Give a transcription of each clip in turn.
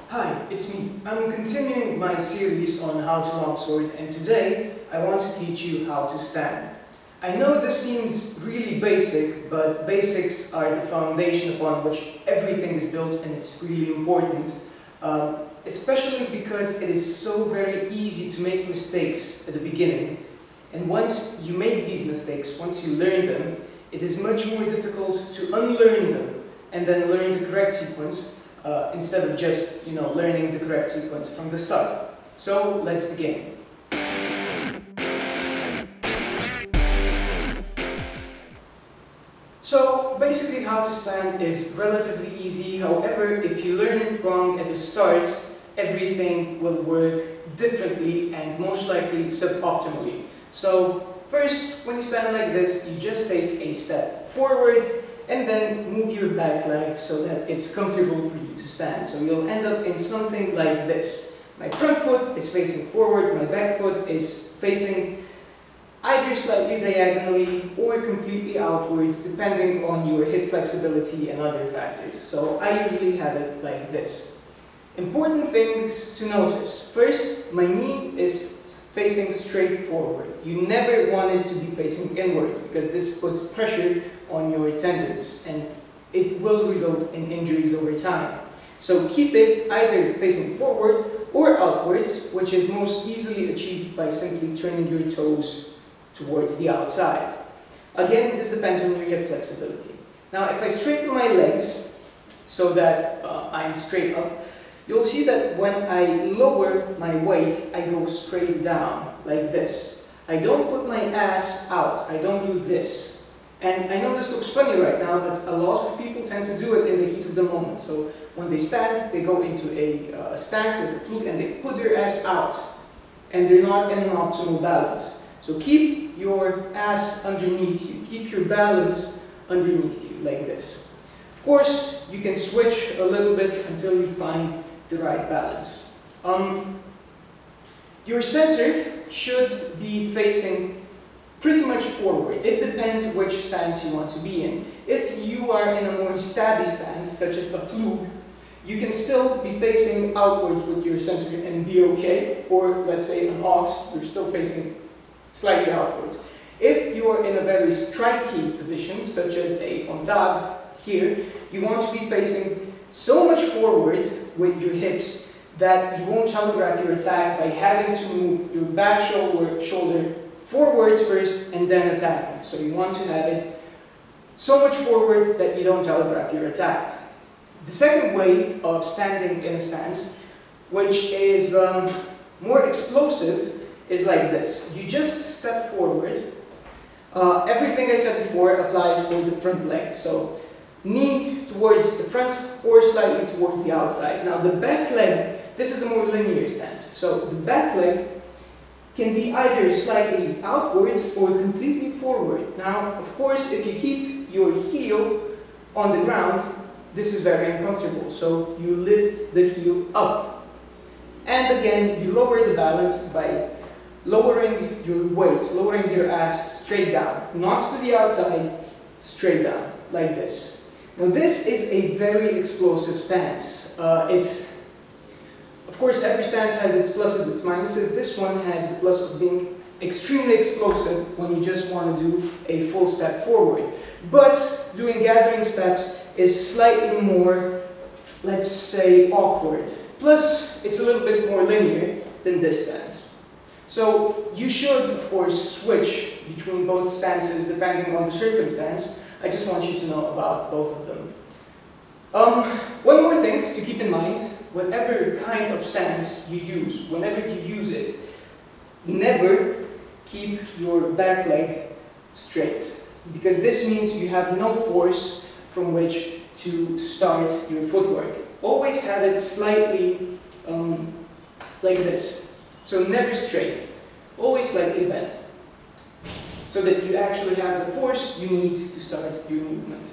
Hi, it's me. I'm continuing my series on how to longsword, and today I want to teach you how to stand. I know this seems really basic, but basics are the foundation upon which everything is built, and it's really important, especially because it is so very easy to make mistakes at the beginning. And once you make these mistakes, once you learn them, it is much more difficult to unlearn them and then learn the correct sequence instead of just, learning the correct sequence from the start. So let's begin. So basically how to stand is relatively easy. However, if you learn it wrong at the start, everything will work differently and most likely suboptimally. So first, when you stand like this, you just take a step forward and then move your back leg so that it's comfortable for you to stand. So you'll end up in something like this. My front foot is facing forward, my back foot is facing either slightly diagonally or completely outwards, depending on your hip flexibility and other factors. So I usually have it like this. Important things to notice. First, my knee is facing straight forward. You never want it to be facing inwards because this puts pressure on your tendons and it will result in injuries over time. So keep it either facing forward or outwards, which is most easily achieved by simply turning your toes towards the outside. Again, this depends on your hip flexibility. Now, if I straighten my legs so that I'm straight up, you'll see that when I lower my weight, I go straight down, like this. I don't put my ass out, I don't do this. And I know this looks funny right now, but a lot of people tend to do it in the heat of the moment. So when they stand, they go into a stance like a flute and they put their ass out. And they're not in an optimal balance. So keep your ass underneath you, keep your balance underneath you, like this. Of course, you can switch a little bit until you find the right balance. Your center should be facing pretty much forward. It depends which stance you want to be in. If you are in a more stabby stance, such as a fluke, you can still be facing outwards with your center and be okay. Or let's say an ox, you're still facing slightly outwards. If you are in a very striky position, such as a fontaine here, you want to be facing so much forward with your hips that you won't telegraph your attack by having to move your back shoulder forwards first and then attacking. So you want to have it so much forward that you don't telegraph your attack. The second way of standing in a stance, which is more explosive, is like this. You just step forward. Everything I said before applies for the front leg. So knee towards the front or slightly towards the outside. Now the back leg, this is a more linear stance. So the back leg can be either slightly outwards or completely forward. Now, of course, if you keep your heel on the ground, this is very uncomfortable. So you lift the heel up. And again, you lower the balance by lowering your weight, lowering your ass straight down. Not to the outside, straight down, like this. Now this is a very explosive stance. Of course, every stance has its pluses, its minuses. This one has the plus of being extremely explosive when you just want to do a full step forward. But doing gathering steps is slightly more, let's say, awkward. Plus, it's a little bit more linear than this stance. So you should, of course, switch between both stances depending on the circumstance. I just want you to know about both of them. One more thing to keep in mind, whatever kind of stance you use, whenever you use it, never keep your back leg straight. Because this means you have no force from which to start your footwork. Always have it slightly like this. So never straight, always slightly bent. So that you actually have the force you need to start your movement.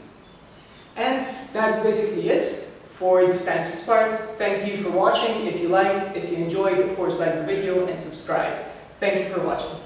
And that's basically it for the stances part. Thank you for watching. If you liked, if you enjoyed, of course, like the video and subscribe. Thank you for watching.